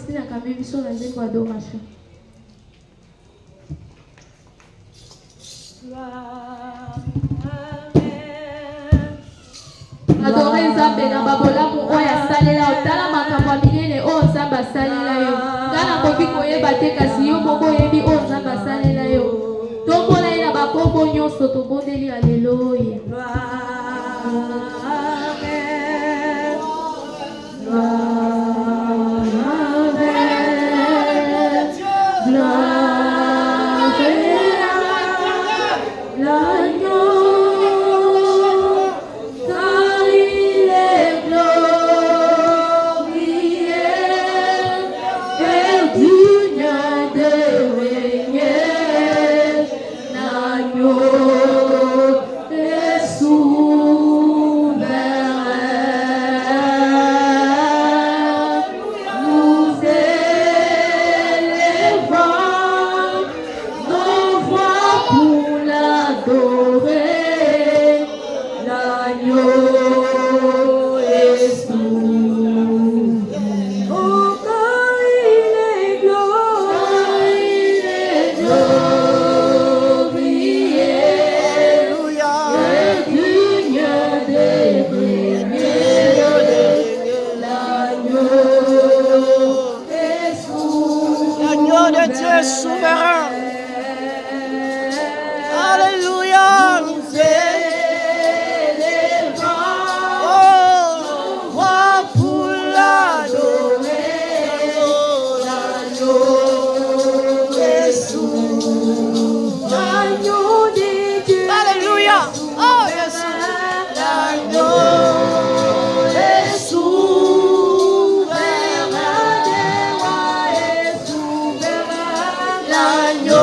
continue à camper sur la zéro adoration. Adorer Nzambe na babola mo oya salela otala makambo minene o Nzambe salela yo. Ngana koki koyeba te kasi yo moko yebi o Nzambe salela yo. Tombola ina bakombo nyonso tobondeli haleluya. L'agneau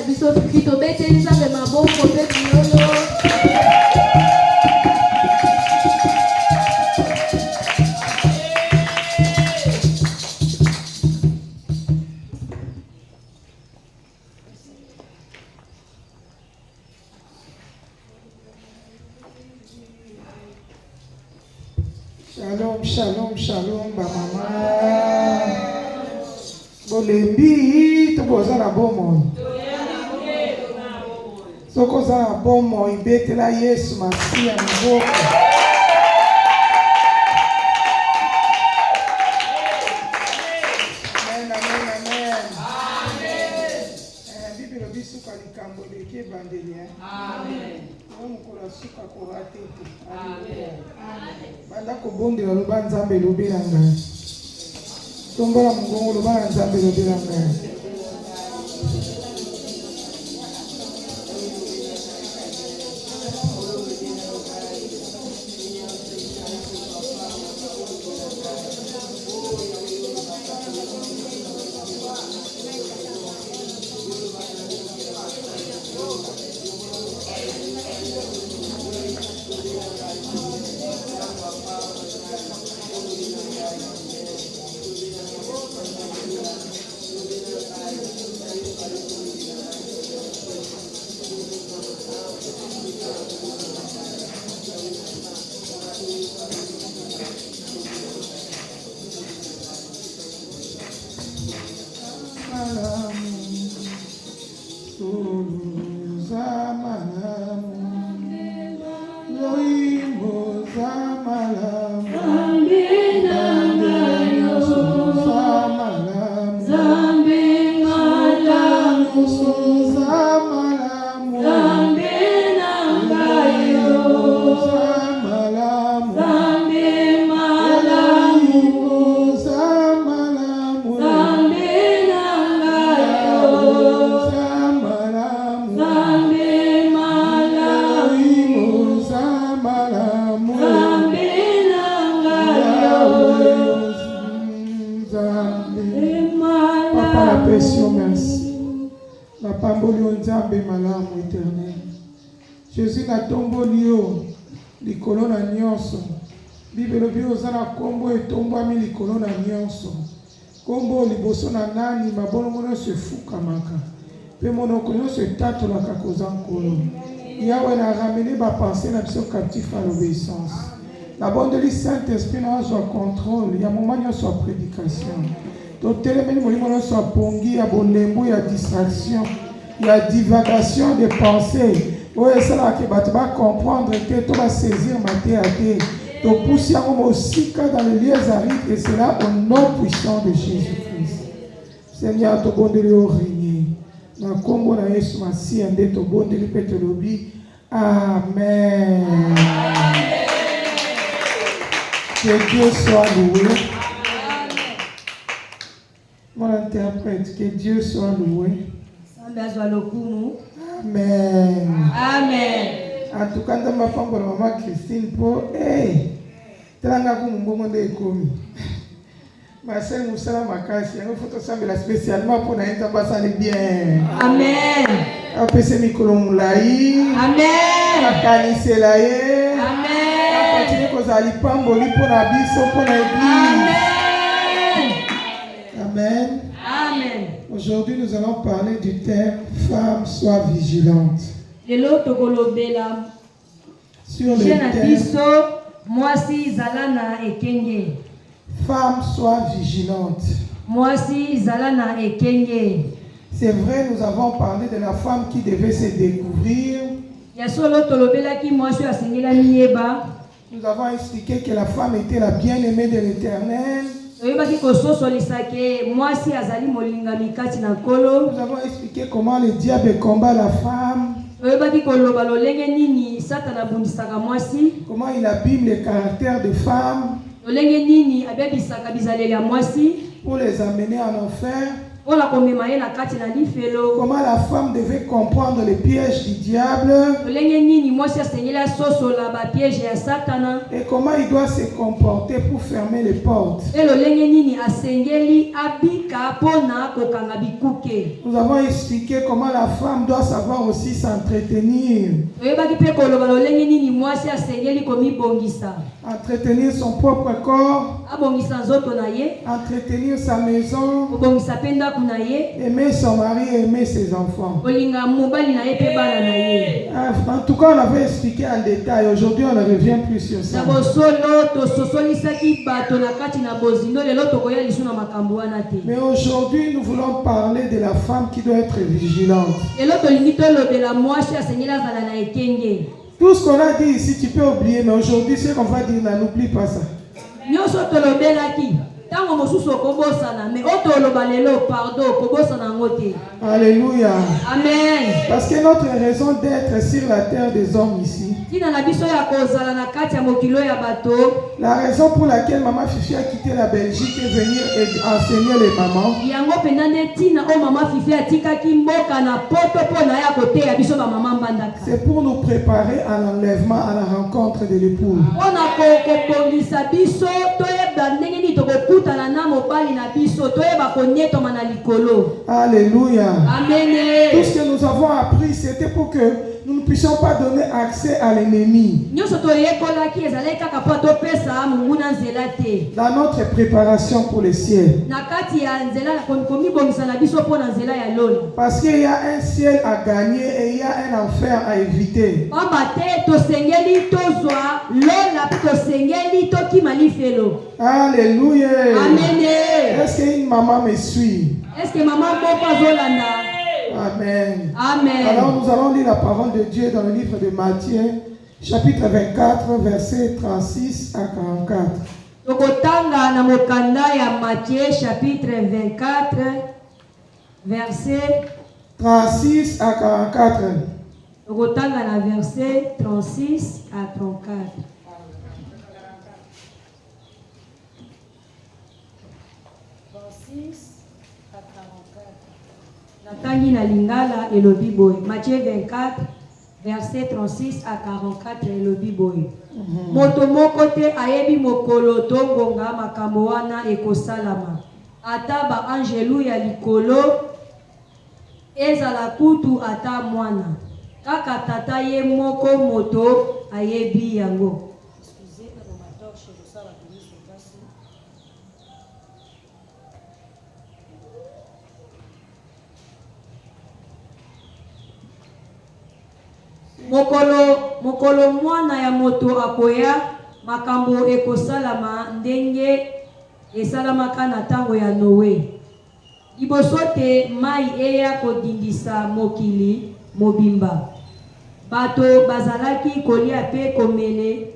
biso fito beteli nzambe maboko pe bilolo. Shalom, shalom, shalom, ba mama. Bolembi, to boza na bomo. Soko za na bomo, ibetela Yesu Masia mboko. Amen, amen, amen. Amen. Bibi lobi suka likambo leke bandeli. Amen. Mukula suka ko ratete. Amen. Banda ko bonde loba nzambe lobi nanga. Tombola mungongo loba nzambe lobi nanga. Jésus na tombo liyo likolo na nyonso. Bibelo bio zana kombo etomba mi likolo na nyonso. Kombo liboso na nani mabolo mono se fukamaka. Pe monoko nyonso etatolaka koza nkolo. Yawe na ramener ba pensée na biso captif à l'obéissance. La bondeli Saint-Esprit na azwa contrôle ya moment nyonso ya prédication. Totelemeni molimo nyonso ya pongi ya bolembo ya distraction. Il y a divagation de pensées. Oui, c'est là que tu vas comprendre que tu vas saisir ma terre. Tu pousses aussi dans les lieux arides et c'est là au nom puissant de Jésus-Christ. Seigneur, tu bon de lui régner. Dans le combo de Jésus Massi, tu bon de lui péter le bi. Amen. Que Dieu soit loué. Mon interprète, que Dieu soit loué. Amen. Amen. En tout cas, dans ma femme, maman Christine, pour telanga kumbongo de komi. Ma sœur Moussala Makasi, il faut s'embêter spécialement pour n'être pas ça bien. Amen. Apese mikolo mulai. Amen. Akanise laye. Amen. Apatine kozali pamboli pour na biso pour na église. Amen. Amen. Amen. Aujourd'hui, nous allons parler du thème « Femme, sois vigilante ». Sur le thème « Femme, sois vigilante ». C'est vrai, nous avons parlé de la femme qui devait se découvrir. Nous avons expliqué que la femme était la bien-aimée de l'Éternel. Nous avons expliqué comment le diable combat la femme. Comment il abîme le caractère de femme pour les amener en enfer. Ola komema ye na kati na lifelo. Comment la femme devait comprendre les pièges du diable. Olenge nini mwasi asengeli asosola ba piège ya Satana. Et comment il doit se comporter pour fermer les portes. Et olenge nini asengeli abika pona kokanga bikuke. Nous avons expliqué comment la femme doit savoir aussi s'entretenir. Oyebaki pe koloba olenge nini mwasi asengeli komibongisa. Entretenir son propre corps. Abongisa nzoto na ye. Entretenir sa maison. Obongisa penda kuna ye. Aimer son mari et aimer ses enfants. Olinga mobali na ye pe bana na ye. En tout cas, on avait expliqué en détail. Aujourd'hui, on ne revient plus sur ça. Na bosolo to sosolisaki bato na kati na bozindo lelo tokoya lisu na makambo wana te. Mais aujourd'hui, nous voulons parler de la femme qui doit être vigilante. Lelo tolingi tolobela mwasi asengeli azala na ekenge. Tout ce qu'on a dit ici, tu peux oublier, mais aujourd'hui, ce qu'on va dire, n'oublie pas ça. Nyonso tolobelaki. Tango mosusu okobosana mais otoloba lelo pardon okobosana ngote. Alléluia. Amen. Parce que notre raison d'être sur la terre des hommes ici, Tina na biso ya kozala na kati ya mokilo ya bato. la raison pour laquelle Maman Fifi a quitté la Belgique et venir enseigner les mamans, Yango penande tina o mama Fifi atikaki mboka na poto pona ya kote ya biso ba mama mbandaka. c'est pour nous préparer à l'enlèvement, à la rencontre de l'époux. Ona kokobongisa biso toyeba ndenge nini tokokutana na mobali na biso toyeba konyetoma na likolo. Alléluia. Amen. Tout ce que nous avons appris, c'était pour que nous ne puissions pas donner accès à l'ennemi. Nyonso toyekolaki ezalaki kaka po topesa mungu na nzela te. Dans notre préparation pour le ciel. Na kati ya nzela komibongisa na biso po na nzela ya loli. Parce qu'il y a un ciel à gagner et il y a un enfer à éviter. Pamba te tosengeli tozwa lola pe tosengeli tokima lifelo. Alléluia. Amen. Est-ce qu'une maman me suit? Est-ce que maman moko azolanda? Amen. Amen. Alors nous allons lire la parole de Dieu dans le livre de Matthieu, chapitre 24, versets 36 à 44. Tokotanga na mokanda ya Matthieu chapitre 24 verset 36 à 44. Tokotanga na verset 36 à 34. Natangi na lingala elobi boy. Matthieu 24 verset 36 à 44 elobi boy. Moto moko te ayebi mokolo to ngonga makambo wana ekosalama. Ata ba angelu ya likolo ezala kutu ata mwana. Kaka tata ye moko moto ayebi yango. Mokolo mwana ya moto akoya makambo ekosalama ndenge esalamaka na tango ya Noe. Liboso te mai eya kodindisa mokili mobimba. Bato bazalaki kolia pe komele,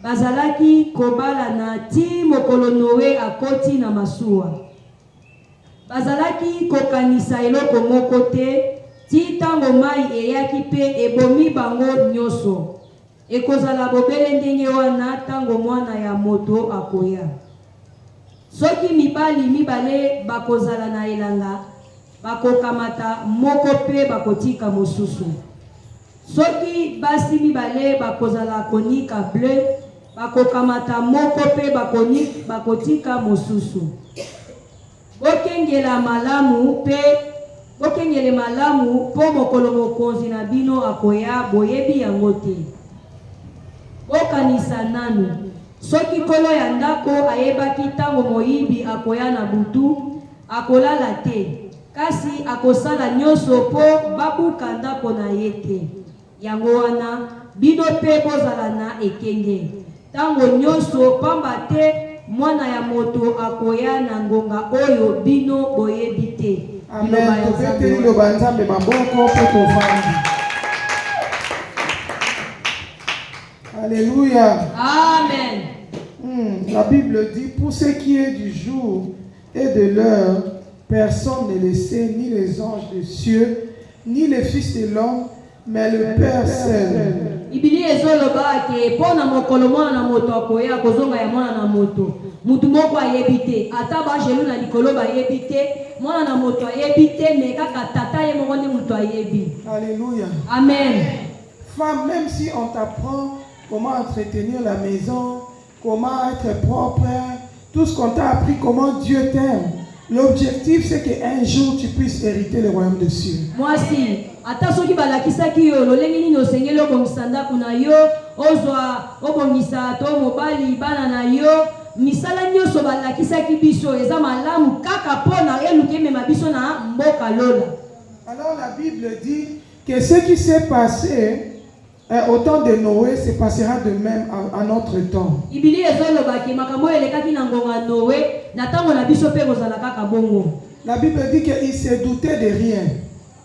bazalaki kobala na ti mokolo Noe akoti na masuwa. Bazalaki kokanisa eloko moko te ti tango mai eyaki pe ebomi bango nyonso. Ekozala bobele ndenge wana tango mwana ya moto akoya. Soki mibali mibale bakozala na elanga, bakokamata moko pe bakotika mosusu. Soki basi mibale bakozala konika bleu, bakokamata moko pe bakotika mosusu. Bokengela malamu pe bokengele malamu po mokolo mokonzi na bino akoya boyebi yango te. Bokanisa nanu. Soki kolo ya ndako ayebaki tango moyibi akoya na butu, akolala te. Kasi akosala nyonso po babuka ndako na ye te. Yango wana bino pe bozala na ekenge. Tango nyonso pamba te mwana ya moto akoya na ngonga oyo bino boyebi te. Amen. Alléluia. Amen. La Bible dit, pour ce qui est du jour et de l'heure, personne ne le sait, ni les anges des cieux, ni les fils de l'homme, mais le Père seul. Ibili ezoloba ke pona mokolo mwana na moto akoya kozonga ya mwana na moto. Mutu moko ayebite, ata ba jelu na likolo ba yebite, mwana na moto ayebite, mais kaka tata ye moko ne mutu ayebi. Alléluia. Amen. Femme, même si on t'apprend comment entretenir la maison, comment être propre, tout ce qu'on t'a appris, comment Dieu t'aime, l'objectif c'est qu'un jour tu puisses hériter le royaume des cieux. Moi si, ata soki balakisaki yo lolenge nini osengeli obongisa ndako na yo, ozwa obongisa to mobali bana na yo, misala nyonso balakisaki biso eza malamu kaka pona eluki emema biso na mboka lola. Alors la Bible dit que ce qui s'est passé au temps de Noé se passera de même à notre temps. Ibili ezolobaki makambo elekaki na ngonga Noé na tango na biso pe kozala kaka bongo. La Bible dit qu'il se doutait de rien.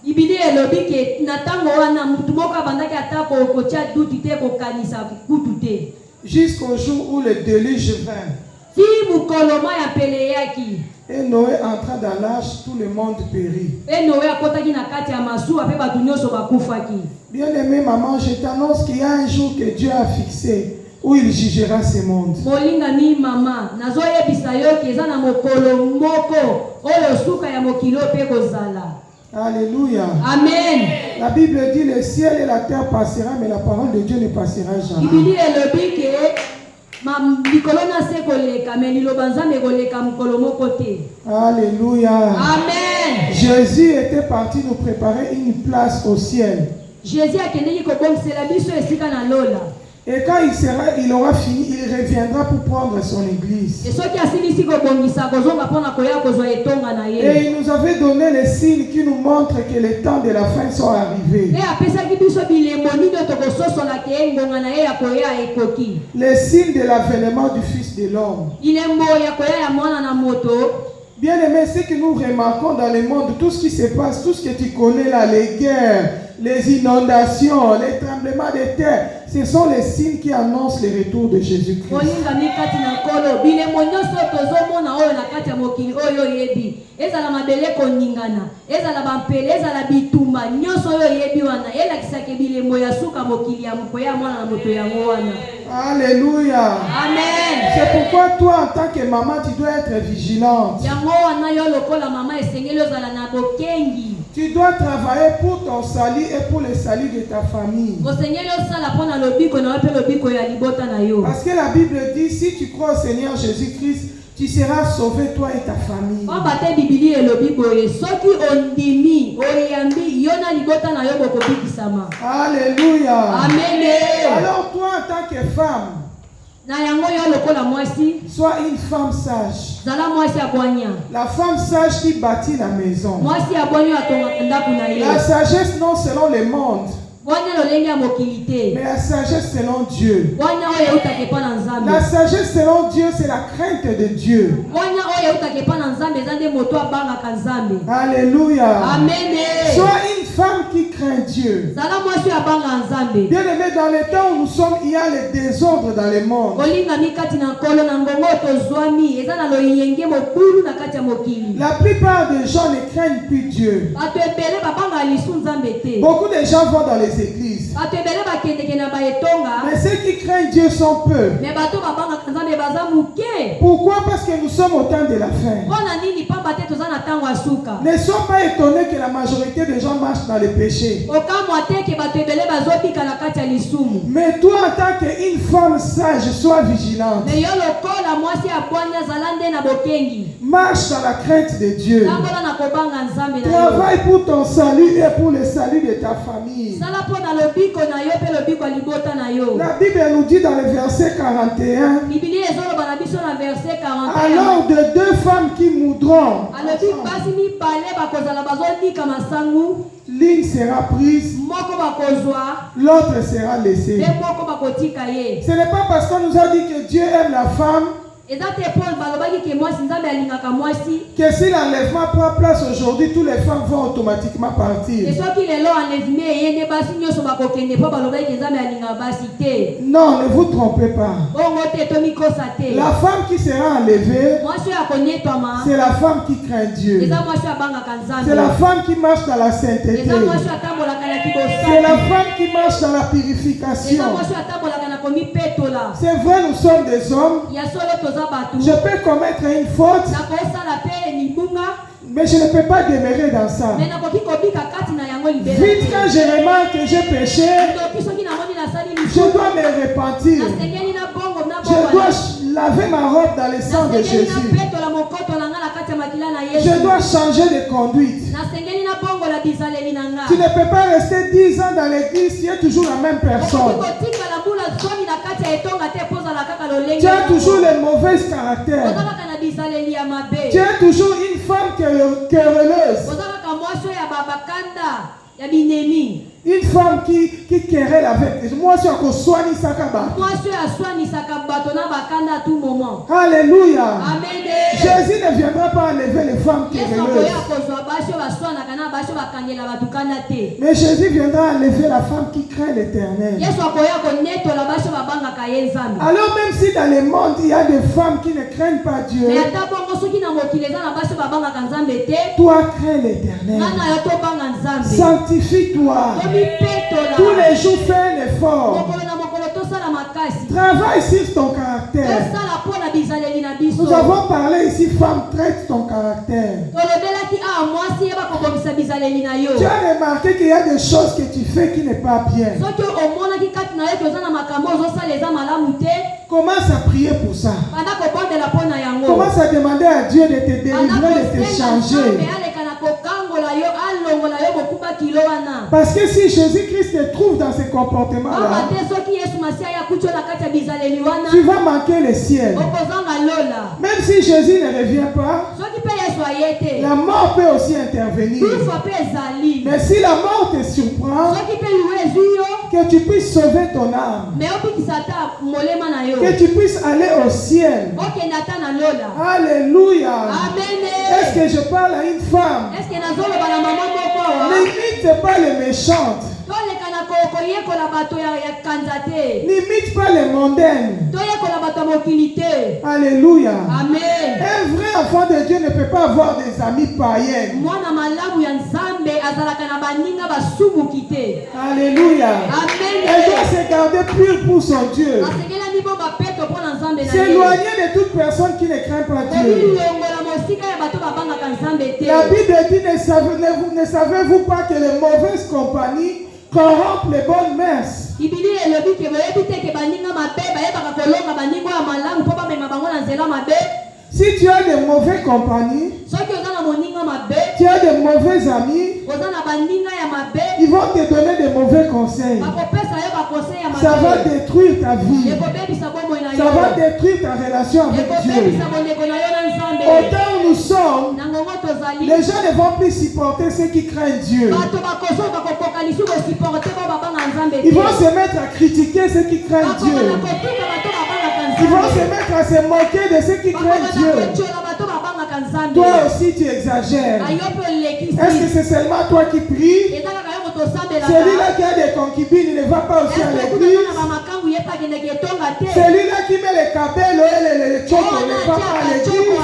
Ibili elobi ke na tango wana mutu moko abandaki ata kotia duti te kokanisa kutu te. Jusqu'au jour où le déluge vint. Ti mukolo ya pele yaki. Et Noé entra dans l'arche, tout le monde périt. Et Noé akotaki na kati ya masuwa pe batu nyonso bakufaki. Bien-aimé maman, je t'annonce qu'il y a un jour que Dieu a fixé où il jugera ce monde. Molingami mama, nazoyebisa yo ke eza na mokolo moko oyo suka ya mokilo pe kozala. Alléluia. Amen. La Bible dit le ciel et la terre passera, mais la parole de Dieu ne passera jamais. Ibili elobi ke mikolo na se koleka me liloba nzambe koleka mokolo moko te. Alléluia. Amen. Jésus était parti nous préparer une place au ciel. Jésus akendeki kobongisela biso esika na lola. Et quand il aura fini, il reviendra pour prendre son église. Et il nous avait donné les signes qui nous montrent que les temps de la fin sont arrivés. Les signes de l'avènement du Fils de l'homme. Bien aimé, ce que nous remarquons dans le monde, tout ce qui se passe, tout ce que tu connais là, les guerres, les inondations, les tremblements de terre, ce sont les signes qui annoncent le retour de Jésus-Christ. Alléluia. Amen. C'est pourquoi toi, en tant que maman, tu dois être vigilante. Tu dois travailler pour ton salut et pour le salut de ta famille. Parce que la Bible dit, si tu crois au Seigneur Jésus-Christ, tu seras sauvé, toi et ta famille. Alléluia. Amen. Alors toi, en tant que femme, sois une femme sage. La femme sage qui bâtit la maison. La sagesse non selon le monde, mais la sagesse selon Dieu. La sagesse selon Dieu, c'est la crainte de Dieu. Alléluia. Amen. Sois une femme qui craint Dieu. Bien aimé, dans le temps où nous sommes, il y a le désordre dans le monde. La plupart des gens ne craignent plus Dieu. Beaucoup de gens vont dans les églises. Mais ceux qui craignent Dieu sont peu. Pourquoi? Parce que nous sommes au temps de la fin. Ne sois pas étonné que la majorité des gens marchent dans le péché. Mais toi, en tant qu'une femme sage, sois vigilante. Marche dans la crainte de Dieu. Travaille pour ton salut et pour le salut de ta famille. La Bible nous dit dans le verset 41, alors de deux femmes qui moudront, l'une sera prise, l'autre sera laissée. Ce n'est pas parce qu'on nous a dit que Dieu aime la femme Que si l'enlèvement prend place aujourd'hui, tous les femmes vont automatiquement partir. Non, ne vous trompez pas. La femme qui sera enlevée, c'est la femme qui craint Dieu. C'est la femme qui marche dans la sainteté. C'est la femme qui marche dans la purification. C'est vrai, nous sommes des hommes. Je peux commettre une faute, mais je ne peux pas demeurer dans ça. Vite quand je remarque que j'ai péché, je dois me repentir. Je dois laver ma robe dans le sang de Jésus. Je dois changer de conduite. Tu ne peux pas rester 10 ans dans l'église, tu es toujours la même personne. Tu as toujours le mauvais caractère. Tu es toujours une femme querelleuse. Une femme qui querelle avec. Moi, je suis à Koswani Sakaba. Alléluia. Jésus ne viendra pas enlever les femmes querelleuses. Mais Jésus viendra enlever la femme qui craint l'Éternel. Alors même si dans le monde il y a des femmes qui ne craignent pas Dieu, toi crains l'Éternel. Sanctifie-toi. Tous les jours fais un effort. Travaille sur ton caractère. Nous avons parlé ici, femme, traite ton caractère. Tu as remarqué qu'il y a des choses que tu fais qui n'est pas bien. Commence à prier pour ça. Commence à demander à Dieu de te délivrer, de te changer. Parce que si Jésus-Christ te trouve dans ce comportement-là, tu vas manquer le ciel. Même si Jésus ne revient pas, la mort peut aussi intervenir. Mais si la mort te surprend, que tu puisses sauver ton âme, que tu puisses aller au ciel. Alléluia. Est-ce que je parle à une femme? N'imite pas les méchantes. N'imite pas les mondaines. Alléluia. Amen. Un vrai enfant de Dieu ne peut pas avoir des amis païens. Alléluia. Elle doit se garder pure pour son Dieu. S'éloigner de toute personne qui ne craint pas Dieu. La Bible dit, ne savez-vous pas que les mauvaises compagnies corrompent les bonnes mœurs? Si tu as de mauvaises compagnies, tu as de mauvais amis, ils vont te donner de mauvais conseils. Ça va détruire ta vie. Ça va détruire ta relation avec Dieu. Autant où nous sommes, les gens ne vont plus supporter ceux qui craignent Dieu. Ils vont se mettre à critiquer ceux qui craignent Dieu. Ils vont se mettre à se moquer de ceux qui craignent Dieu. Toi aussi tu exagères. Est-ce que c'est seulement toi qui pries? Celui-là qui a des concubines, il ne va pas aussi à l'église. Celui-là qui met les cabellos et les chocos, il ne va pas à l'église.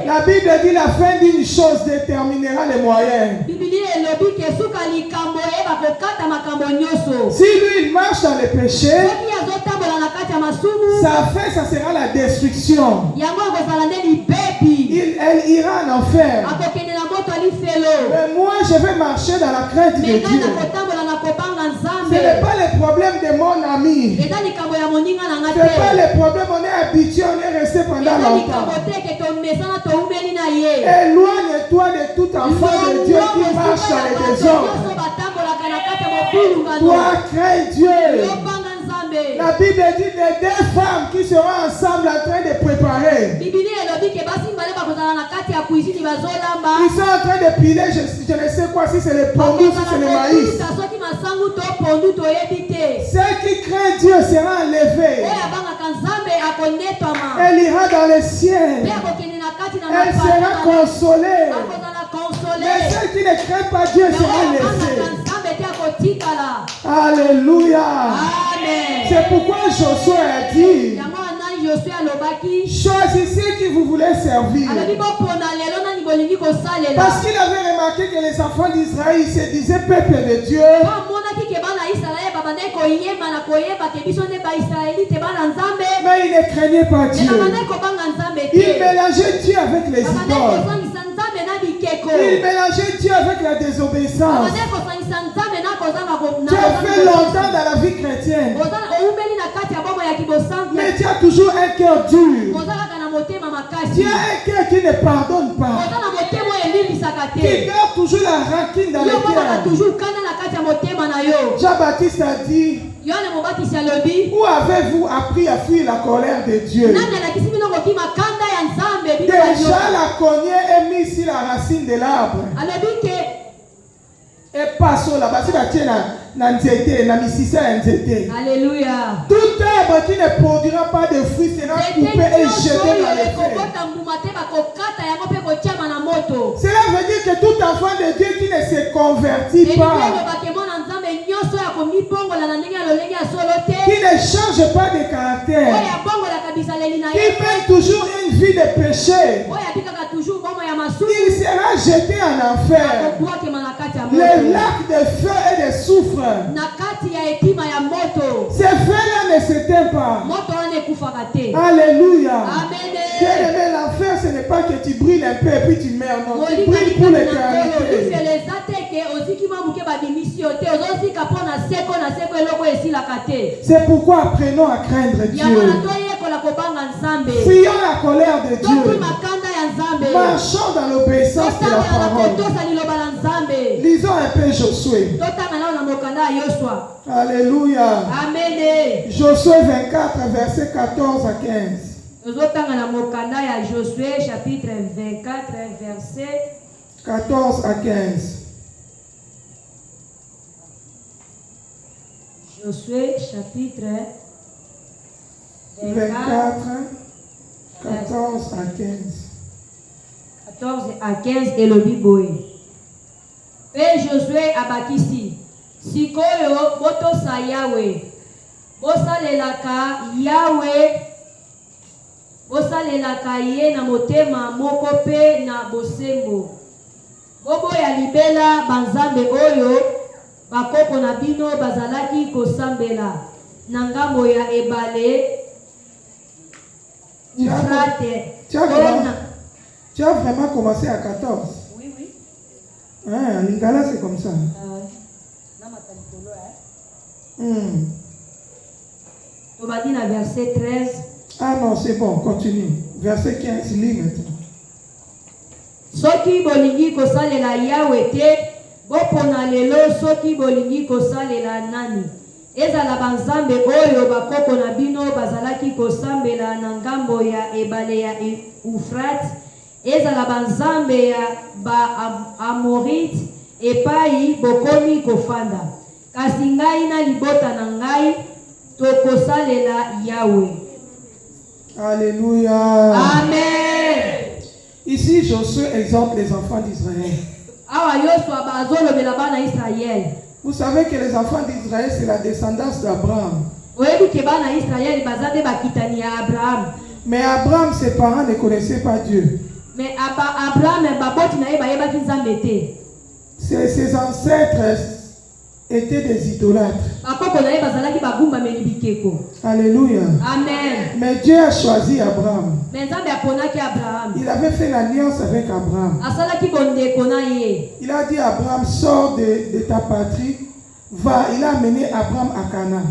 La Bible dit la fin d'une chose déterminera les moyens. Si lui il marche dans le péché, sa fin ça sera la destruction. Elle ira en enfer. Mais moi je vais marcher dans la crainte de Dieu. Ce n'est pas le problème de mon ami. Ce n'est pas le problème, on est habitué, on est resté pendant longtemps. Éloigne-toi de tout enfant de Dieu qui marche dans les désordres. Toi crains Dieu. La Bible dit les deux femmes qui seront ensemble en train de préparer. Ils sont en train de piler, je ne sais quoi, si c'est le pomme ou si c'est le maïs. Ceux qui craignent Dieu sera enlevé. Elle ira dans le ciel. Elle sera consolée. Mais ceux qui ne craignent pas Dieu seront laissés. Alléluia. C'est pourquoi Josué a dit, choisissez qui vous voulez servir. Parce qu'il avait remarqué que les enfants d'Israël se disaient peuple de Dieu. Mais ils ne craignaient pas Dieu. Ils mélangeaient Dieu avec les idoles. Ils mélangeaient Dieu avec la désobéissance. Tu as fait longtemps dans la vie chrétienne, mais tu as toujours un cœur dur. Tu as un cœur qui ne pardonne pas, qui garde toujours la rancune dans le cœur. Jean-Baptiste a dit, où avez-vous appris à fuir la colère de Dieu? Déjà la cognée est mise sur la racine de l'arbre. Et pas sur la base, Alléluia. Tout arbre qui ne produira pas de fruits sera coupé et jeté dans le feu. Cela veut dire que tout enfant de Dieu qui ne se convertit pas, qui ne change pas de caractère, qui mène toujours une vie de péché, il sera jeté en enfer. Les lacs de feu et de soufre. Ces feux-là ne s'éteignent pas. Alléluia. Bien-aimé, l'enfer, ce n'est pas que tu brilles un peu et puis tu meurs. Non, tu brilles pour l'éternité. C'est pourquoi apprenons à craindre Dieu. Fuyons la colère de Dieu. Marchons dans l'obéissance de la parole. Lisons un peu Josué. Alléluia. Amen. Josué 24, versets 14 à 15. Josué chapitre 24, verset 14 à 15. Josué chapitre 24, 14 à 15. 14 à 15 et le Biboé. Et Josué abakisi. Sikoyo botosa Yahweh. Bosalelaka Yahweh. Bosalelaka ye na motema mokope na bosembo. Bobo ya libela banzambe oyo bakoko na bino bazalaki kosambela na ngambo ya ebale Ifrate. Tu as vraiment commencé à 14. Oui, oui. Hein, Lingala, c'est comme ça. On va dire verset 13. Ah non, c'est bon, continue. Verset 15, lis maintenant. Soki bolingi kosalela Yahweh te, bopona lelo soki bolingi kosalela nani. Ezala banzambe oyo bakoko na bino bazalaki kosambela na ngambo ya ebale ya Ufrat. Ezala banzambe ya ba Amorit epai bokomi kofanda. Kasi ngai na libota na ngai tokosalela Yahweh. Alléluia. Amen. Ici, Josué exhorte les enfants d'Israël. Vous savez que les enfants d'Israël, c'est la descendance d'Abraham. Mais Abraham, ses parents ne connaissaient pas Dieu. Ses ancêtres étaient des idolâtres. Alléluia. Amen. Mais Dieu a choisi Abraham. Il avait fait l'alliance avec Abraham. Il a dit à Abraham, sors de ta patrie, va. Il a amené Abraham à Canaan.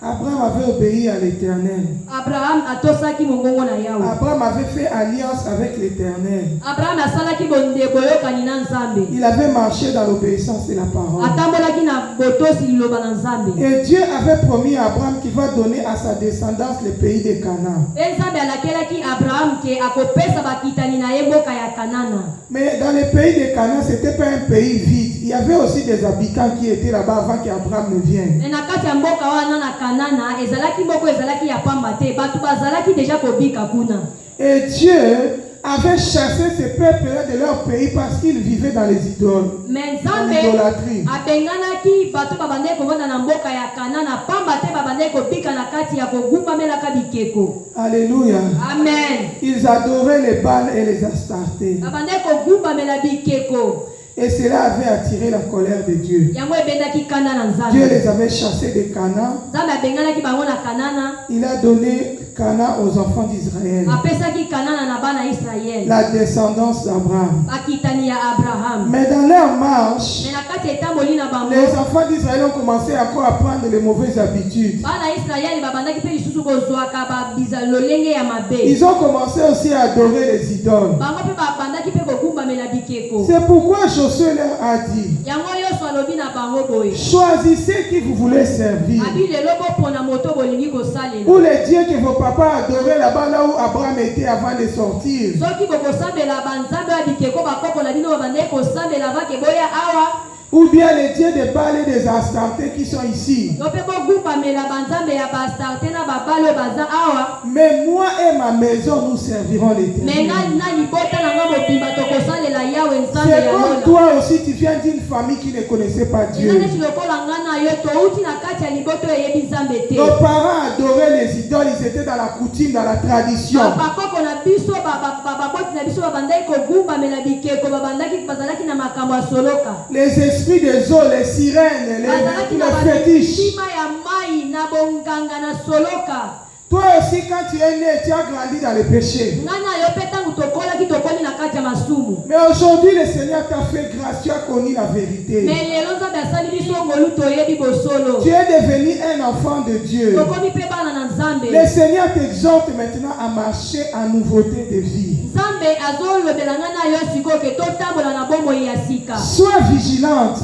Abraham avait obéi à l'Éternel. Abraham atosaki mongongo na Yahweh. Abraham avait fait alliance avec l'Éternel. Abraham asalaki bondeko yokani na Nzambe. Il avait marché dans l'obéissance de la parole. Atambolaki na botosi liloba na Nzambe. Et Dieu avait promis à Abraham qu'il va donner à sa descendance le pays de Canaan. Nzambe alakelaki Abraham ke akopesa bakitani na ye mboka ya Kanana. Mais dans le pays de Canaan, ce n'était pas un pays vide. Il y avait aussi des habitants qui étaient là-bas avant qu'Abraham ne vienne. Na kati ya mboka wana na Kanana ezalaki moko ezalaki ya pamba te batu bazalaki deja kobika kuna. Et Dieu avait chassé ces peuples-là de leur pays parce qu'ils vivaient dans les idoles. Mais dans Nzambe l'idolâtrie. abenganaki batu babande kovanda na mboka ya Kanana pamba te babande kobika na kati ya kogumamelaka bikeko. Alléluia. Amen. Ils adoraient les Baals et les Astartés. Babande kogumamela bikeko. Et cela avait attiré la colère de Dieu. Yango ebendaki kanda na Nzambe. Dieu les avait chassés de Canaan. Nzambe abenganaki bango na Kanana. Il a donné Canaan aux enfants d'Israël. Apesaki Kanana na bana Israël. La descendance d'Abraham. Bakitani ya Abraham. Mais dans leur marche, Mais na kati etamboli na bango. les enfants d'Israël ont commencé encore à prendre les mauvaises habitudes. Bana Israël babandaki pe lisusu kozwaka babiza lolenge ya mabe. Ils ont commencé aussi à adorer les idoles. Bango pe babandaki pe kogumbamela bikeko. C'est pourquoi Josué leur a dit, Yango yoso alobi na bango boye. choisissez qui vous voulez servir. Abi lelo bopona moto bolingi kosalela. Ou les dieux que vos papas adoraient là-bas, là où Abraham était avant de sortir. Soki bokosambela banzambe ya bikeko bakoko na bino babandaki kosambela bake boya awa. Ou bien les dieux des Baals et des Astartés qui sont ici. Mais moi et ma maison, nous servirons l'Éternel. C'est comme toi aussi, tu viens d'une famille qui ne connaissait pas Dieu. Nos parents adoraient les idoles, ils étaient dans la coutume, dans la tradition. Les esprits des eaux, les sirènes, les fétiches. Toi aussi, quand tu es né, tu as grandi dans le péché. Mais aujourd'hui, le Seigneur t'a fait grâce, tu as connu la vérité. Tu es devenu un enfant de Dieu. Le Seigneur t'exhorte maintenant à marcher en nouveauté de vie. Sois vigilante.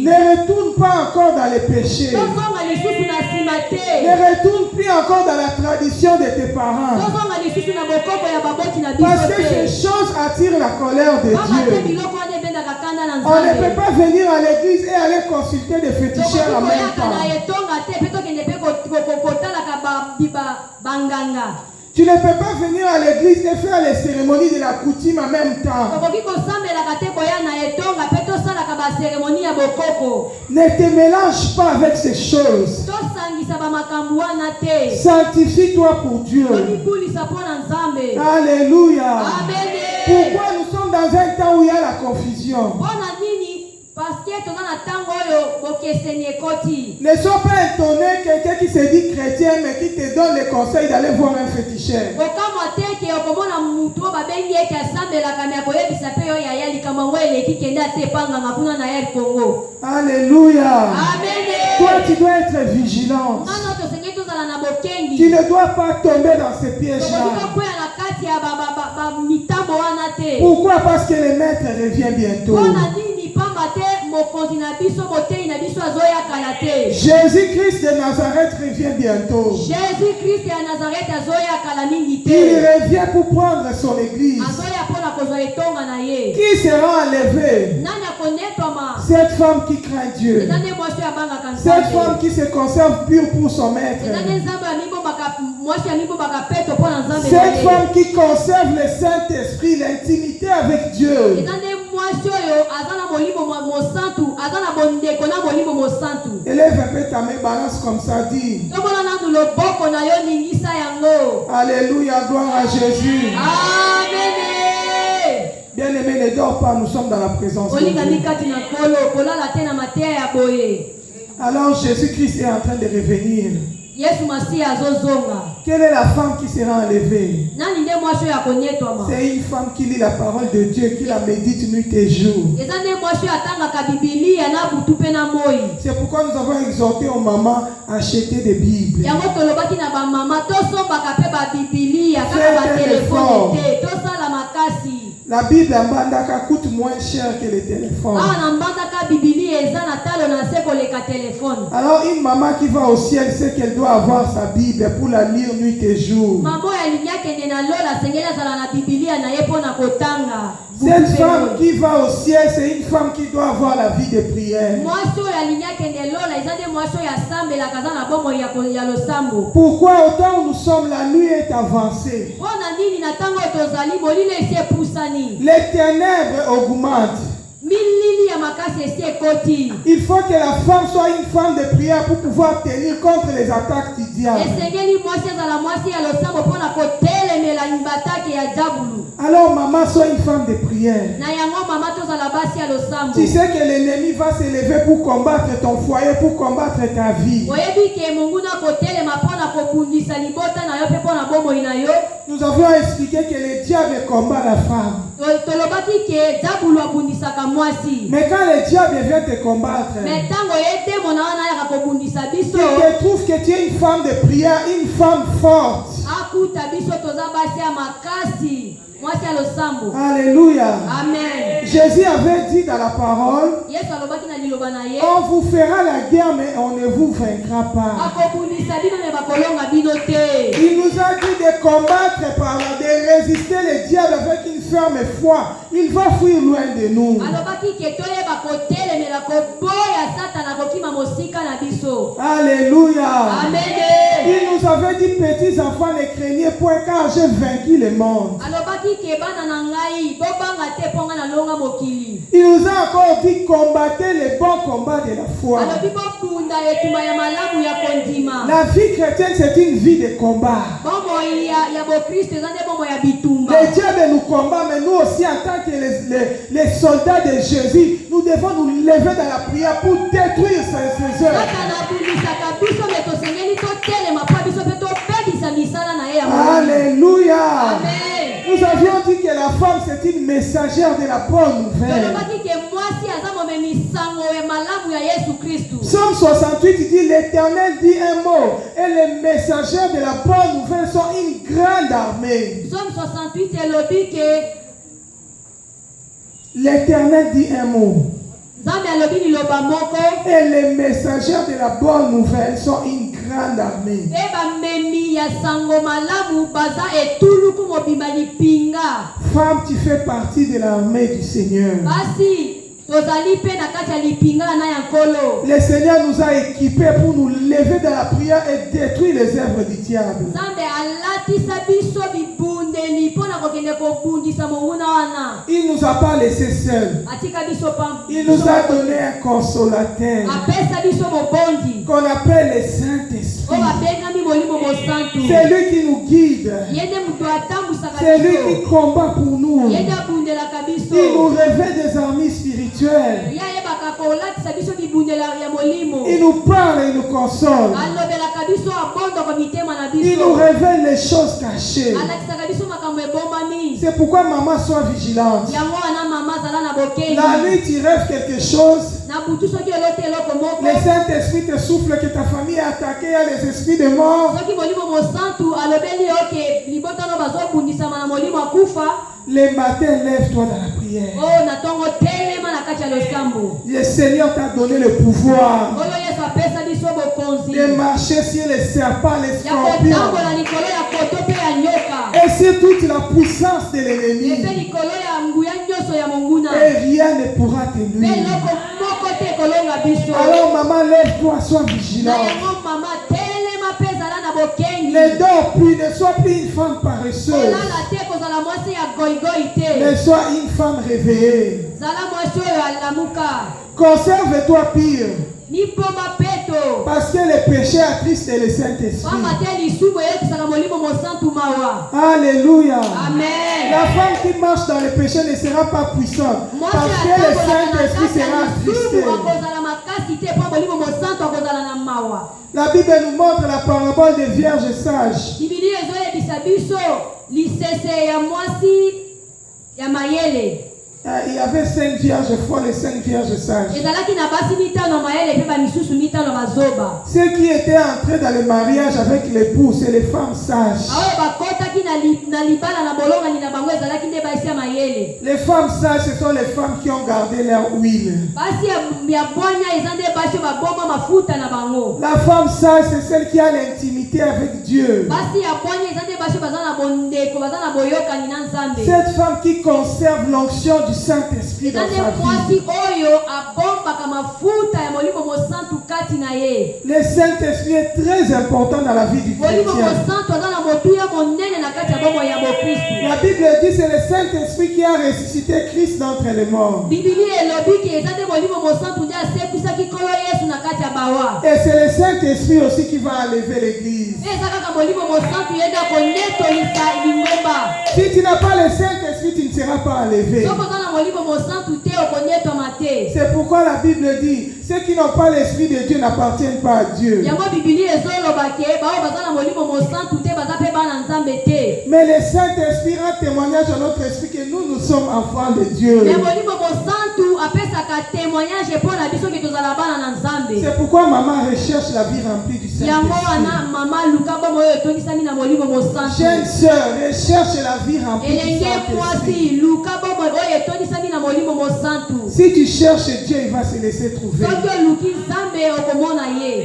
Ne retourne pas encore dans le péché. Ne retourne plus encore dans la tradition de tes parents. Parce que ces choses attirent la colère de Dieu. On ne peut pas venir à l'église et aller consulter des féticheurs en même temps. Tu ne peux pas venir à l'église et faire les cérémonies de la coutume en même temps. Ne te mélange pas avec ces choses. Sanctifie-toi pour Dieu. Alléluia. Pourquoi nous sommes dans un temps où il y a la confusion? Ne sois pas étonné quelqu'un qui se dit chrétien mais qui te donne le conseil d'aller voir un féticheur. Alléluia. Toi tu dois être vigilante. Tu ne dois pas tomber dans ces pièges-là. Pourquoi? Parce que le maître revient bientôt. Jésus-Christ de Nazareth revient bientôt. Il revient pour prendre son église. Qui sera enlevé? Cette femme qui craint Dieu. Cette femme qui se conserve pure pour son maître. Cette femme qui conserve le Saint-Esprit, l'intimité avec Dieu. Élève un peu ta main, balance comme ça, dis. Alléluia, gloire à Jésus. Amen. Bien-aimé, ne dors pas, nous sommes dans la présence de Dieu. Alors Jésus-Christ est en train de revenir. Quelle est la femme qui sera enlevée? C'est une femme qui lit la parole de Dieu, qui la médite nuit et jour. C'est pourquoi nous avons exhorté aux mamans à acheter des Bibles. yango tolobaki na bamama tosombaka mpe babibilia kaka Faites un batelefone effort. te tosala makasi. La Bible en Bandaka coûte moins cher que les téléphones. awa na mbandaka bibilia eza na talo na se koleka telefone. Alors une maman qui va au ciel sait qu'elle doit avoir sa Bible pour la lire nuit et jour. mama oyo alingi akende na lola asengeli azala na bibilia na ye mpo na kotanga. Cette femme qui va au ciel, c'est une femme qui doit avoir la vie de prière. mwasi oyo alingi akende lola eza nde mwasi oyo asambelaka aza na bomoi ya losambo. Pourquoi autant nous sommes, la nuit est avancée. mpo na nini na ntango oyo tozali molili esi epusani. Les ténèbres augmentent. milili ya makasi esi ekoti. Il faut que la femme soit une femme de prière pour pouvoir tenir contre les attaques du diable. esengeli mwasi azala mwasi ya losambo mpo na kotelemela batake ya diabulu. Alors maman, sois une femme de prière. na yango mama tozala basi ya losambo. Tu sais que l'ennemi va s'élever pour combattre ton foyer, pour combattre ta vie. oyebi ke monguna kotelema mpo na kobundisa libota na yo mpe mpo na bomoi na yo. Nous avons expliqué que le diable combat la femme. tolobaki ke diabulu abundisaka mwasi. Mais quand le diable vient te combattre, me ntango ye demo na wana ayaka kobundisa biso il te trouve que tu es une femme de prière, une femme forte. akuta biso toza basi ya makasi mwasi ya losambo. Alléluia. amen. Jésus avait dit dans la parole, yesu alobaki na liloba na ye on vous fera la guerre, mais on ne vous vaincra pas. akobundisa bino me bakolonga bino te. Il nous a dit de combattre par là, de résister le diable avec une ferme foi. Il va fuir loin de nous. alobaki ke toyeba kotelemela koboya satana kokima mosika na biso. Alléluia. amen. Il nous avait dit, petits enfants, ne craignez point car j'ai vaincu le monde. alobaki ke bana na ngai bobanga te mpo ngai nalonga mokili. Il nous a encore dit, combattez le bon combat de la foi. alobi bobunda etumba ya malamu ya kondima. La vie chrétienne, c'est une vie de combat. bomoi ya bokristo eza nde bomoi ya bitumba. Le diable nous combat, mais nous aussi, en tant que les soldats de Jésus, nous devons nous lever dans la prière pour détruire ces œuvres. satana abundisaka biso me tosengeli totelema mpo biso mpe tobebisa misala na ye ya molimo. Alléluia. amen. Nous avions dit que la femme, c'est une messagère de la bonne nouvelle. tolobaki ke mwasi aza momemisango ya malamu ya yesu kristu. Psaume 68 dit, l'Éternel dit un mot, et les messagers de la bonne nouvelle sont une grande armée. Psaume 68 elobi ke L'Éternel dit un mot, nzambe alobi liloba moko et les messagers de la bonne nouvelle sont une grande armée. mpe bamemi ya sango malamu baza etuluku mobimba lipinga. Femme, tu fais partie de l'armée du Seigneur. basi tozali mpe na kati ya lipinga na ya nkolo. Le Seigneur nous a équipés pour nous lever dans la prière et détruire les œuvres du diable. nzambe alatisa biso bibundeli mpo na kokende kobundisa monguna wana. Il nous a pas laissés seuls. atika biso Il nous a donné un consolateur apesa biso mobondi qu'on appelle le oyo Saint-Esprit. babengami molimo mosantu. C'est lui qui nous guide. ye nde moto atambwisaka C'est lui qui biso. combat pour nous. ye nde abundelaka biso. Il nous révèle des armées spirituelles. ye ayebaka kolatisa biso bibundela ya molimo. Il nous parle et nous console. alobelaka biso abondoko mitema na Il biso. nous révèle les choses cachées. alakisaka biso makambo ebombami. C'est pourquoi maman soit vigilante. yango wana mama azala na bokengi. La nuit, tu rêves quelque chose. na butu soki oloti eloko moko. Le Saint-Esprit te souffle que ta famille est attaquée, il y a les esprits de mort. soki molimo mosantu alobeli yo ke libota no bazobundisama na molimo akufa. Le matin, lève-toi dans la prière. oyo na ntongo telema na kati ya losambo. Le Seigneur t'a donné le pouvoir oyo yesu apesa biso bokonzi. de marcher sur les serpents, les ya scorpions kotambola likolo ya koto mpe ya nyoka. et sur toute la puissance de epe l'ennemi. likolo ya nguya nyonso ya monguna. Et rien ne pourra te mpe nuire. eloko moko te ekolonga biso. Alors maman, lève-toi, sois na vigilante. yango mama telema mpe ezala na bokengi. Ne dors plus, ne sois plus une femme paresseuse, olala te kozala mwasi ya goigoi te. mais sois une femme réveillée. zala mwasi oyo alamuka. Conserve-toi pire, nipoma peto. parce que le péché attriste le Saint-Esprit. pamba te lisumu eyokisaka molimo mosantu mawa. Alléluia. amen. La femme qui marche dans le péché ne sera pas puissante, mwasi parce que le atambolaka na Saint-Esprit kati ya sera attristé. lisumu akozala makasi te mpo molimo mosantu akozala na mawa. La Bible nous montre la parabole des vierges sages. bibilia ezoyebisa biso lisese ya mwasi ya mayele. Il y avait 5 vierges folles et 5 vierges sages. Ceux qui étaient entrés dans le mariage avec l'époux, c'est les femmes sages. Les femmes sages, ce sont les femmes qui ont gardé leur huile. La femme sage, c'est celle qui a l'intimité avec Dieu. Cette femme qui conserve l'onction du Saint-Esprit dans sa vie. Le Saint-Esprit est très important dans la vie du chrétien. La Bible dit que c'est le Saint-Esprit qui a ressuscité Christ d'entre les morts. Et c'est le Saint-Esprit aussi qui va enlever l'église. Si tu n'as pas le Saint-Esprit, tu ne seras pas enlevé. C'est pourquoi la Bible dit, ceux qui n'ont pas l'Esprit de Dieu n'appartiennent pas à Dieu. Mais le Saint-Esprit rend témoignage à notre esprit que nous sommes enfants de Dieu. C'est pourquoi maman recherche la vie remplie du Saint-Esprit. Jeune sœur, recherche la vie remplie du Saint-Esprit. Si tu cherches Dieu, il va se laisser trouver.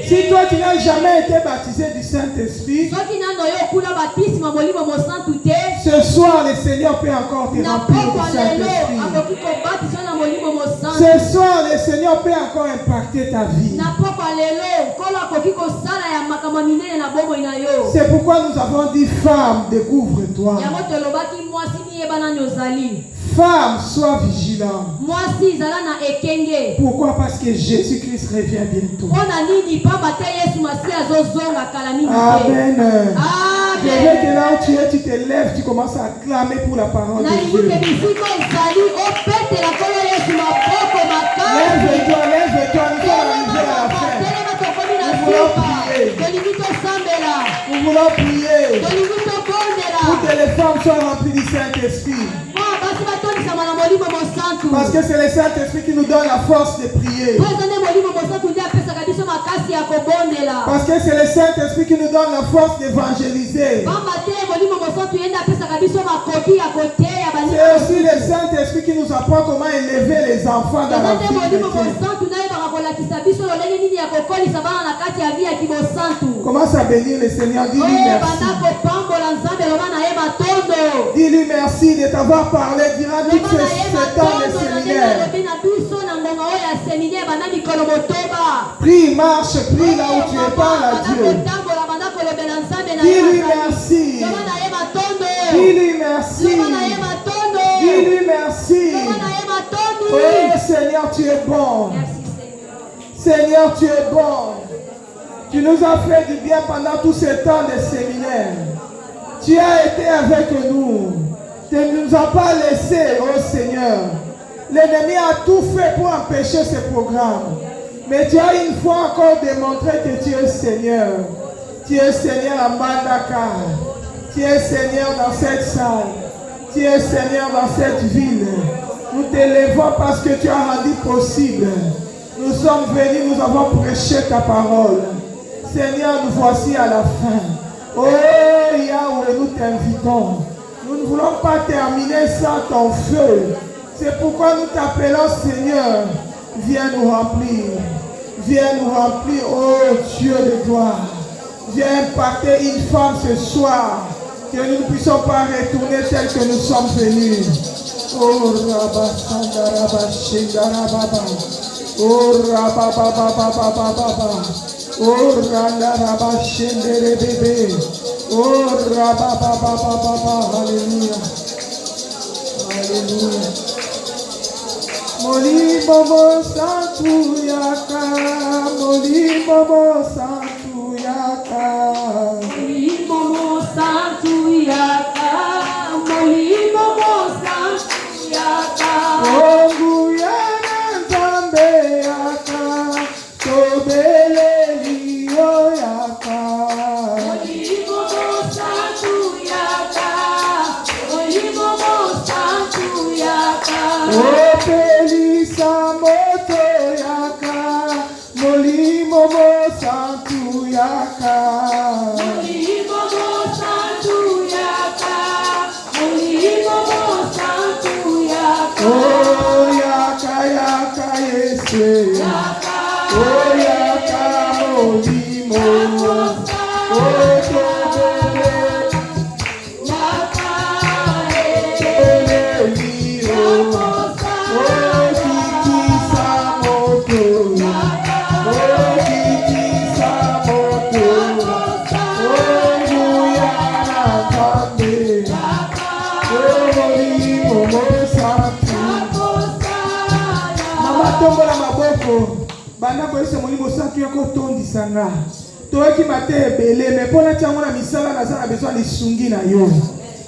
Si toi tu n'as jamais été baptisé du Saint-Esprit, ce soir le Seigneur peut encore te remplir du Saint-Esprit. Ce soir le Seigneur peut encore impacter ta vie. C'est pourquoi nous avons dit, femme, découvre-toi. Femme, sois vigilant. Pourquoi? Parce que Jésus-Christ revient bientôt. Amen. Je veux que là où tu es, tu te lèves, tu commences à clamer pour la parole de Dieu. Lève-toi, lève-toi, nous sommes arrivés à la fin. Nous voulons prier. Nous voulons prier. Toutes les femmes soient remplies du Saint-Esprit. Parce que c'est le Saint-Esprit qui nous donne la force de prier. Parce que c'est le Saint-Esprit qui nous donne la force d'évangéliser. C'est aussi le Saint-Esprit qui nous apprend comment élever les enfants dans la vie chrétienne. Commence à bénir le Seigneur. Dis-lui merci. Dis-lui merci de t'avoir parlé durant tout ce temps de séminaire. Prie, marche, prie là où tu es, parle à Dieu. Dis-lui merci. Dis-lui merci. Dis-lui merci. Oh Seigneur, tu es bon. Seigneur, tu es bon. Tu nous as fait du bien pendant tout ce temps de séminaire. Tu as été avec nous. Tu ne nous as pas laissés, oh Seigneur. L'ennemi a tout fait pour empêcher ce programme. Mais tu as une fois encore démontré que tu es Seigneur. Tu es Seigneur à Mandaka. Tu es Seigneur dans cette salle. Tu es Seigneur dans cette ville. Nous t'élevons parce que tu as rendu possible. Nous sommes venus, nous avons prêché ta parole. Seigneur, nous voici à la fin. Oh Yahweh, nous t'invitons. Nous ne voulons pas terminer sans ton feu. C'est pourquoi nous t'appelons Seigneur. Viens nous remplir. Viens nous remplir, oh Dieu de gloire. Viens impacter une femme ce soir. Que nous ne puissions pas retourner tel que nous sommes venus. Oh Rabba Sandaraba Shindarababa. Oh Rabba Baba Baba Baba. Oh Randaraba Shindere Bébé. Oh Rabba Baba Baba. Alléluia. Alléluia. Moli Bobo Santu Yaka. Moli Bobo Santu Yaka. Moli Bobo Santu Yaka. Moli Bobo Santu Yaka. Oh Guyana Zambe Yaka. Tobele Liyo Yaka. Moli Bobo Santu Yaka. Moli Bobo Santu Yaka. Molimo Santu Yaka. Molimo Santu Yaka. Molimo Santu Yaka. Oh Yaka Yaka Yese. Yaka. Oh Yaka Molimo. Oh Tobele. Yaka. Tobele Lio. Oh Kiki Samoto. Oh Kiki Samoto. Oh Guyana Kambe. Oh Molimo Santu. Mama tombola maboko. Banda koyesa Molimo Santu yako tondisa nga. Toyoki mate ebele me mpona ntiango na misala naza na besoin lisungi na yo.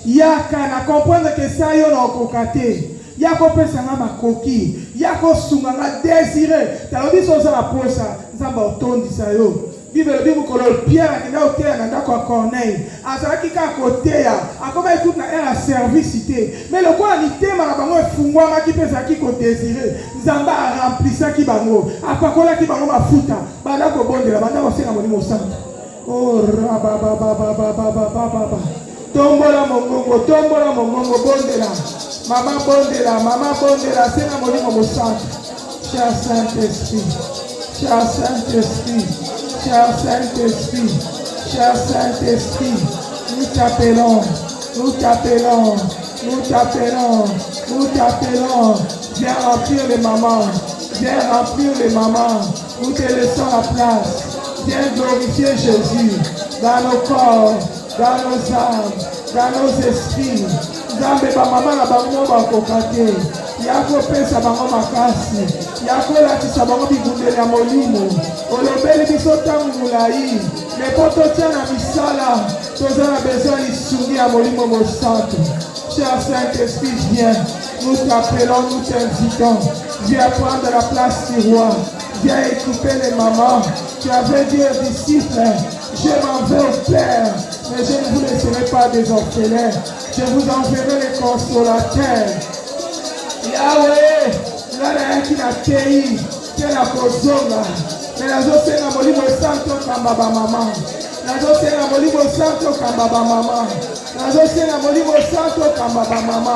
Yaka na comprendre ke sa yo na okoka te. Ya kopesa nga makoki. Ya kosunga nga désiré. Talobi so oza na posa. Nzamba otondisa yo. Bible elobi mokolo Pierre akenda koteya na ndako ya Corneille. Azalaki kaka koteya. Akoma ekuti na ere ya service te. Me lokola mitema na bango efungwamaki mpe ezalaki kodésiré. Nzambe aremplisaki bango. Apakolaki bango mafuta. Banda kobondela. Banda kosenga Molimo Santu. Oh rababababababababa. Tombola mongongo. Tombola mongongo. Bondela. Mama bondela. Mama bondela. Senga Molimo Santu. Cher Saint-Esprit. Cher Saint-Esprit. Cher Saint-Esprit, cher Saint-Esprit, nous t'appelons, nous t'appelons, nous t'appelons, nous t'appelons. Viens remplir les mamans, viens remplir les mamans. Nous te laissons la place. Viens glorifier Jésus dans nos corps, dans nos âmes, dans nos esprits. Nzambe ba mama na bango bakokate. Yako pesa bango makasi. Yako latisa bango bibundeli ya molimo. Olobeli biso ntango molai. Me po totia na misala. Toza na besoin lisungi ya Molimo Santu. Cher Saint-Esprit, viens. Nous t'appelons, nous t'invitons. Viens prendre la place du roi. Viens équiper les mamans. Tu avais dit aux disciples, je m'en vais au Père, mais je ne vous laisserai pas des orphelins. Je vous enverrai les consolateurs. Yahweh, nana yaki na tei, tena kozonga. Mais nazosenga Molimo Santu kamba ba mama. Nazosenga Molimo Santu kamba ba mama. Nazosenga Molimo Santu kamba ba mama.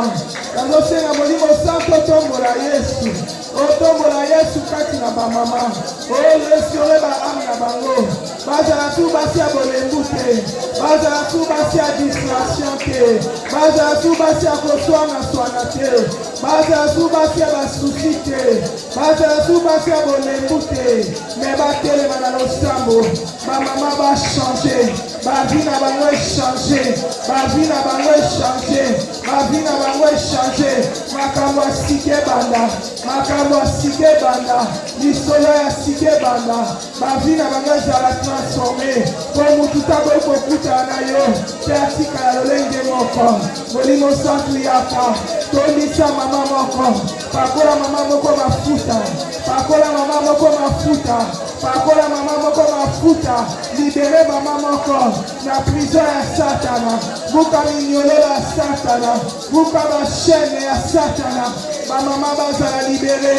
Nazosenga Molimo Santu tombola Yesu. Otombola Yesu kati na ba mama. Restauré ba âme na bango. Bazala tu basi ya bolembu te. Bazala tu basi ya distraction te. Bazala tu basi ya koswana swana te. Bazala tu basi ya basusi te. Bazala tu basi ya bolembu te. Mais batelema na losambo. Ba mama ba changer. Ba vie na bango changer. Ba vie na bango changer. Ba vie na bango changer. Makambo asike banda. Makambo asike banda. Lisolo ya sike banda. Ba vie na bango ezala transformé. Pour mutu tabo kokuta na yo. Te atika ya lolenge moko. Molimo Santu yaka. Tondisa mama moko. Pakola mama moko mafuta. Pakola mama moko mafuta. Pakola mama moko mafuta. Libere mama moko na prison ya Satana. Buka minyolo ya Satana. Buka machene ya Satana. Ba mama bazala libere.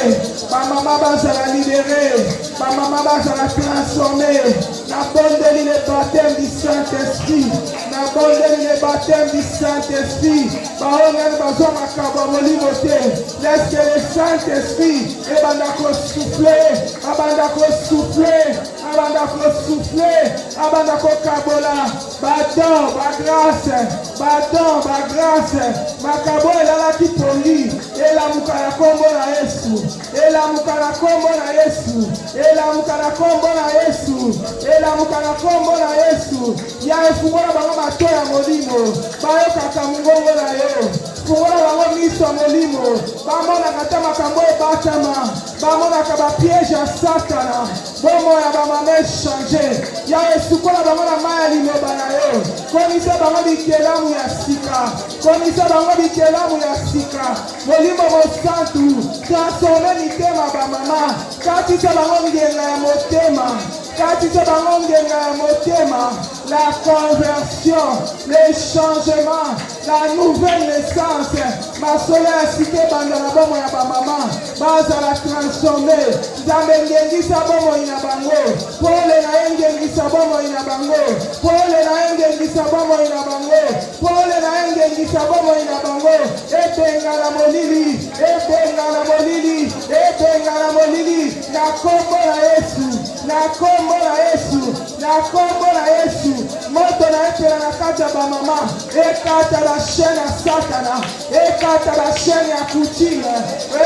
Ba mama bazala libere. Ba mama bazala transformé. Na bondeli le baptême du Saint-Esprit. Na bondeli le baptême du Saint-Esprit. Ba ongen bazo makaba Molimo te. Laisse que le Saint-Esprit ebanda ko souffler. Abanda ko souffler. Abanda ko souffler. Abanda ko kabola. Badon, ba grâce. Badon, ba grâce. Makabo elala ki poli. Ela mukara kombo na Yesu. Ela mukara kombo na Yesu. Ela mukara kombo na Yesu. Ela mukara kombo na Yesu. Ya efungola bango mato ya Molimo. Bayo kaka mungongo na yo. Fungola bango miso ya Molimo. Bamona kata makambo ebatama. Bamona kaba piège ya Satana. Bomo ya bamame changer. Ya esukola bango na maya liloba na yo. Komisa bango bikelamu ya sika. Komisa bango bikelamu ya sika. Molimo Santu. Transforme mitema ba mama. Katisa bango ngenga ya motema. katisa bango ngenga ya motema, la conversion, le changement, la nouvelle naissance. Masolo ya sike banda na bomo ya bamama bazala transformé. Nzambe ngengisa bomo ina bango, pole na ngengisa bomo ina bango, pole na ngengisa bomo ina bango, pole na ngengisa bomo ina bango. Ebenga na molili, ebenga na molili, ebenga na molili. Na kombo na Yesu, na kombo na Yesu, na kombo na Yesu. Moto na epela na kata bamama, ekata la chaîne ya Satana, ekata la chaîne ya kutime.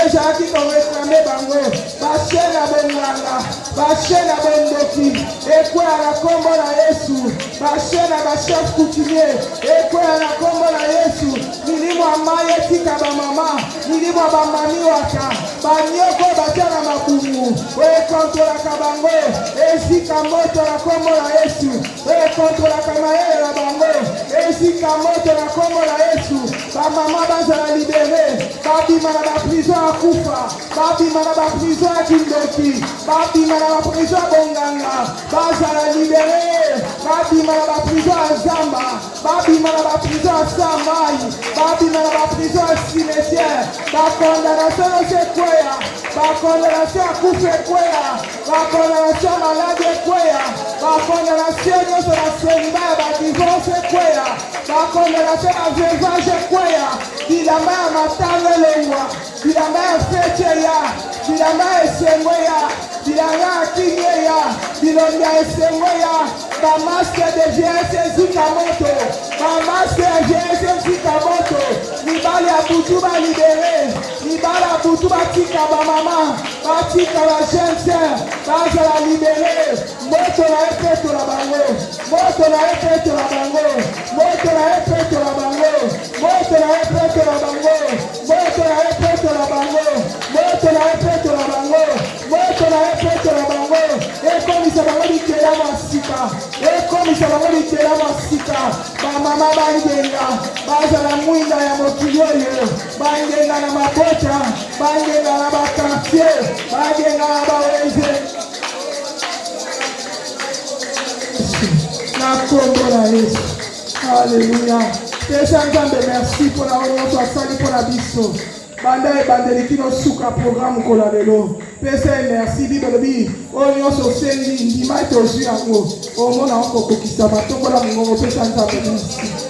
Ezalaki koreklame bango, bachaîne ya bonganga, bachaîne ya bondoki, ekwela na kombo na Yesu. Bachaîne ya bachef coutumier, ekwela na kombo na Yesu. Milimo ya mai etika bamama, milimo ya bamami waka, banyoko batia na mabumu, ekontrolaka bango, ezika moto na kombo na Yesu, ekontrolaka mayele na bango, ezika moto na kombo na Yesu. Bamama bazala libere, babima na baprison ya kufa, babima na baprison ya kindoki, babima na baprison ya bonganga, bazala libere, babima na baprison ya zamba, babima na baprison ya samai, babima na baprison ya cimetière. Bakondamnation yose ekweya, bakondamnation ya kufa ekweya, bakondamnation ya malade ekweya, bakondamnation nyonso na semba ya badivorce ekweya, bakondamnation ya veuvage ekweya, bilamba ya matanga elongwa, bilamba ya fete ya, bilamba ya esengo ya, bilanga ya kinye ya, bilombi ya esengo ya, bamaske de vieillesse ezika moto, bamaske ya vieillesse ezika moto. Mibali ya butu balibere, mibali ya butu batika bamama, batika ba jeune sœur, bazala libere. Moto na epeto la bango, moto na epeto la bango, moto na epeto la bango, moto na epeto la bango, moto na epeto la bango, moto na epeto la bango, moto na epeto la bango. Ekomisa bango likela masika, ekomisa bango likela masika. Bamama bangenga, bazala mwinda ya mokili oyo, bangenga na mabota, bangenga na bakartier, bangenga na baweze. Na kombo na Yesu. Alléluia. Pesa Nzambe merci pour la nyonso asali pour la biso. Banda ebandeli kino suka programme kola lelo. Pesa merci bibelobi. Oyo nyonso osengi ndima tozwi yango. Omona okokokisa matongo na mongongo pesa Nzambe merci.